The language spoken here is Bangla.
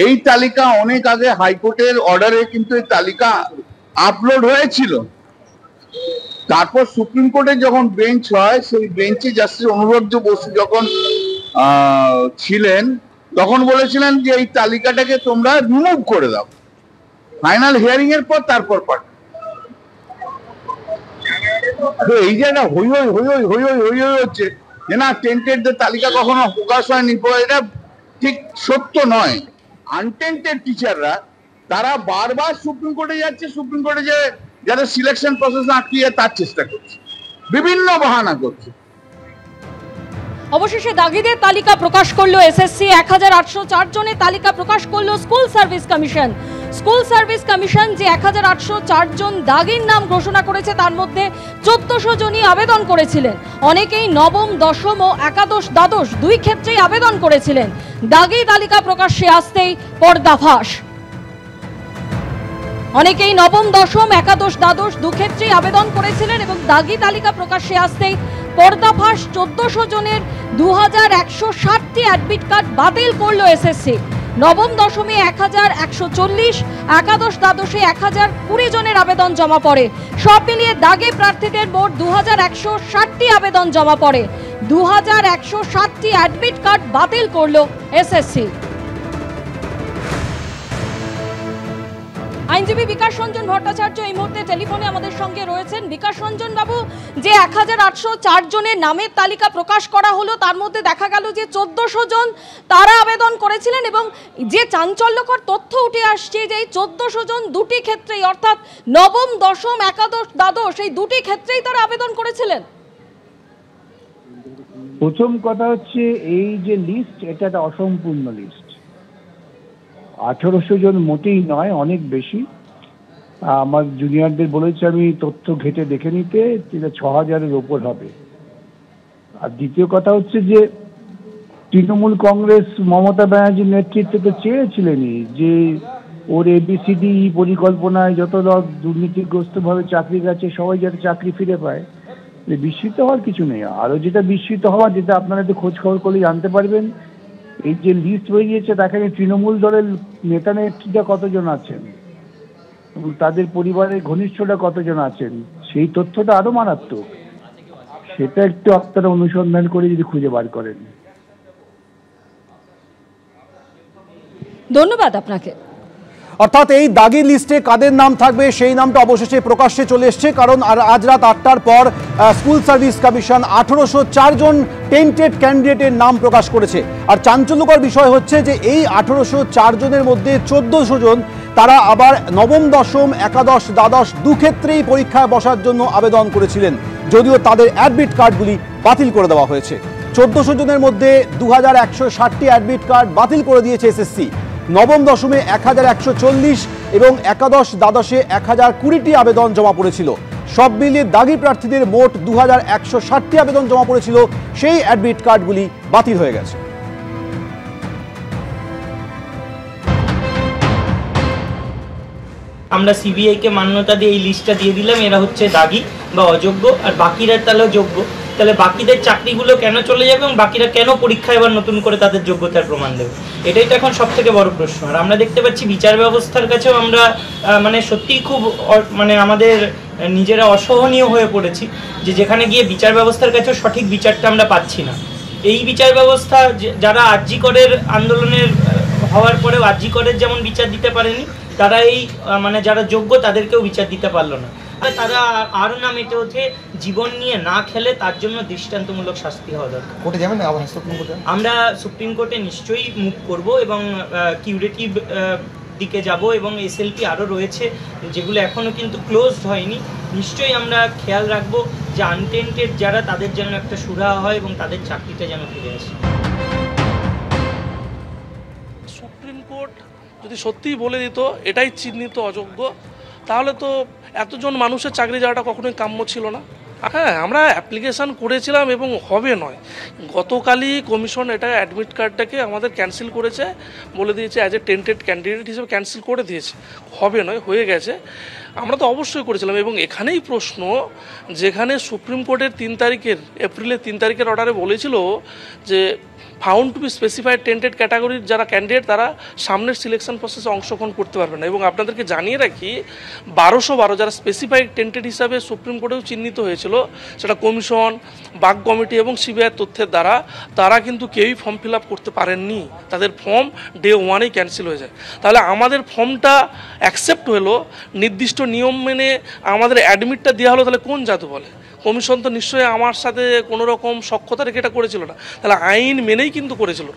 এই তালিকা অনেক আগে হাইকোর্টের অর্ডারে কিন্তু এই তালিকা আপলোড হয়েছিল। তারপর সুপ্রিম কোর্টে যখন বেঞ্চ হয়, সেই বেঞ্চে জাস্টিস অনুব্রত বসু যখন ছিলেন তখন বলেছিলেন যে এই তালিকাটাকে তোমরা রিমুভ করে দাও, ফাইনাল হিয়ারিং এর পর তারপর পাঠাও। তো এই যে একটা হই হই হই হই হই হই হই হই হচ্ছে যে না টেন্টেডদের তালিকা কখনো প্রকাশ হয়নি, এটা ঠিক সত্য নয়। আনটেন্টেড টিচাররা তারা বারবার সুপ্রিম কোর্টে যাচ্ছে, সুপ্রিম কোর্টে যে যারা সিলেকশন প্রসেস আটকিয়ে তার চেষ্টা করছে, বিভিন্ন বাহানা করছে। অবশেষে দাগিদের তালিকা প্রকাশ করলো এসএসসি। 1804 জনের তালিকা প্রকাশ করলো school service commission. School service commission যে 1804 জন দাগির নাম ঘোষণা করেছে তার মধ্যে 1400 জনই আবেদন করেছিলেন। অনেকেই নবম, দশম ও একাদশ, দ্বাদশ দুই ক্ষেত্রেই আবেদন করেছিলেন। দাগি তালিকা প্রকাশ্যে আসতেই পর্দাফাঁস। অনেকেই নবম, দশম, একাদশ, দ্বাদশ দু ক্ষেত্রেই আবেদন করেছিলেন এবং দাগি তালিকা প্রকাশ্যে আসতেই পর্দাফাঁস। 1400 জনের 2160টি অ্যাডমিট কার্ড বাতিল করলো এসএসসি। নবম, দশমে 1140, একাদশ, দ্বাদশে 1020 জনের আবেদন জমা পড়ে। সব মিলিয়ে দাগে প্রার্থীদের মোট 2160টি আবেদন জমা পড়ে। 2160টি অ্যাডমিট কার্ড বাতিল করলো এসএসসি। আইনজীবী বিকাশ রঞ্জন ভট্টাচার্য এই মুহূর্তে টেলিফোনে আমাদের সঙ্গে রয়েছেন। বিকাশ রঞ্জন বাবু, যে 1804 জনের নামের তালিকা প্রকাশ করা হলো তার মধ্যে দেখা গেল যে 1400 জন তারা আবেদন করেছিলেন এবং যে চাঞ্চল্যকর তথ্য উঠে আসছে যে 1400 জন দুটি ক্ষেত্রেই অর্থাৎ নবম, দশম, একাদশ, দ্বাদশ এই দুটি ক্ষেত্রেই তারা আবেদন করেছিলেন। প্রথম কথা হচ্ছে এই যে লিস্ট, এটা একটা অসম্পূর্ণ লিস্ট। 1800 জন মোটেই নয়, অনেক বেশি। আমার জুনিয়রদের বলেছে আমি তথ্য ঘেটে দেখে নিতে, সেটা 6000-এর ওপর হবে। আর দ্বিতীয় কথা হচ্ছে যে তৃণমূল কংগ্রেস মমতা ব্যানার্জির নেতৃত্বে তো চেয়েছিলেনই যে ওর ABCD পরিকল্পনায় যত লোক দুর্নীতিগ্রস্তভাবে চাকরি গেছে সবাই যাতে চাকরি ফিরে পায়। বিস্মিত হওয়ার কিছু নেই। আরো যেটা বিস্মিত হওয়া, যেটা আপনারা একটু খোঁজ খবর করলে জানতে পারবেন, এই যে লিস্ট বেরিয়েছে তাকে তৃণমূল দলের নেতা নেত্রীরা কতজন আছেন এবং তাদের পরিবারের ঘনিষ্ঠরা কতজন আছেন, সেই তথ্যটা আরো মারাত্মক। সেটা একটু আপনারা অনুসন্ধান করে যদি খুঁজে বার করেন। ধন্যবাদ আপনাকে। অর্থাৎ এই দাগি লিস্টে কাদের নাম থাকবে সেই নামটা অবশেষে প্রকাশ্যে চলে এসছে, কারণ আর আজ রাত 8টার পর স্কুল সার্ভিস কমিশন 1804 জন টেন্টেড ক্যান্ডিডেটের নাম প্রকাশ করেছে। আর চাঞ্চল্যকর বিষয় হচ্ছে যে এই 1804 জনের মধ্যে 1400 জন তারা আবার নবম, দশম, একাদশ, দ্বাদশ দু ক্ষেত্রেই পরীক্ষায় বসার জন্য আবেদন করেছিলেন, যদিও তাদের অ্যাডমিট কার্ডগুলি বাতিল করে দেওয়া হয়েছে। 1400 জনের মধ্যে 2160টি অ্যাডমিট কার্ড বাতিল করে দিয়েছে এসএসসি। নবম, দশমে 1140 এবং একাদশ, দ্বাদশে 1020টি আবেদন জমা পড়েছিল। সব মিলিয়ে দাগি প্রার্থীদের মোট 2160টি আবেদন জমা পড়েছিল, সেই অ্যাডমিট কার্ডগুলি বাতিল হয়ে গেছে। আমরা সিবিআই কে মান্যতা দিয়ে এই লিস্টটা দিয়ে দিলাম, এরা হচ্ছে দাগি বা অযোগ্য, আর বাকিরা তাহলে যোগ্য। তাহলে বাকিদের চাকরিগুলো কেন চলে যাবে এবং বাকিরা কেন পরীক্ষায় এবার নতুন করে তাদের যোগ্যতার প্রমাণ দেবে, এটাই তো এখন সব থেকে বড় প্রশ্ন। আর আমরা দেখতে পাচ্ছি বিচার ব্যবস্থার কাছেও আমরা মানে সত্যিই খুব মানে আমাদের নিজেরা অসহনীয় হয়ে পড়েছি, যে যেখানে গিয়ে বিচার ব্যবস্থার কাছেও সঠিক বিচারটা আমরা পাচ্ছি না। এই বিচার ব্যবস্থা যারা আরজি করের আন্দোলনের হওয়ার পরেও আরজি করের যেমন বিচার দিতে পারেনি, তারা এই মানে যারা যোগ্য তাদেরকেও বিচার দিতে পারলো না। তারা আরো না মেতে ওঠে, জীবন নিয়ে না খেলে তার জন্য দৃষ্টান্তমূলক শাস্তি হওয়া দরকার। কোর্টে যাবেন না? আমরা সুপ্রিম কোর্টে নিশ্চয়ই মুভ করব এবং কিউরেটিভ দিকে যাব এবং SLP আরও রয়েছে যেগুলো এখনও কিন্তু ক্লোজড হয়নি। নিশ্চয়ই আমরা খেয়াল রাখবো যে আনটেন্টেড যারা তাদের যেন একটা সুরাহা হয় এবং তাদের চাকরিটা যেন ফিরে আসে। সুপ্রিম কোর্ট যদি সত্যিই বলে দিত এটাই চিহ্নিত অযোগ্য, তাহলে তো এতজন মানুষের চাকরি যাওয়াটা কখনোই কাম্য ছিল না। হ্যাঁ, আমরা অ্যাপ্লিকেশান করেছিলাম এবং হবে নয়, গতকালই কমিশন এটা অ্যাডমিট কার্ডটাকে আমাদের ক্যান্সেল করেছে, বলে দিয়েছে অ্যাজ এ টেন্টেড ক্যান্ডিডেট হিসেবে ক্যান্সেল করে দিয়েছে। হবে নয়, হয়ে গেছে। আমরা তো অবশ্যই করেছিলাম এবং এখানেই প্রশ্ন, যেখানে সুপ্রিম কোর্টের 3 তারিখের এপ্রিলের 3 তারিখের অর্ডারে বলেছিল যে found to be specified tainted ক্যাটাগরির যারা ক্যান্ডিডেট তারা সামনের সিলেকশন প্রসেসে অংশগ্রহণ করতে পারবে না। এবং আপনাদেরকে জানিয়ে রাখি 1212 যারা স্পেসিফাইড টেন্টেড হিসাবে সুপ্রিম কোর্টেও চিহ্নিত হয়েছিল, সেটা কমিশন, বাগ কমিটি এবং সিবিআইয়ের তথ্যের দ্বারা, তারা কিন্তু কেউই ফর্ম ফিল আপ করতে পারেননি। তাদের ফর্ম ডে 1-এই ক্যান্সেল হয়ে যায়। তাহলে আমাদের ফর্মটা অ্যাকসেপ্ট হলো, নির্দিষ্ট নিয়ম মেনে আমাদের অ্যাডমিটটা দেওয়া হলো, তাহলে কোন জাদু বলে? কমিশন তো নিশ্চয়ই আমার সাথে কোনো রকম সখ্যতা রেখে এটা করেছিল না, তাহলে আইন মেনেই কিন্তু করেছিল।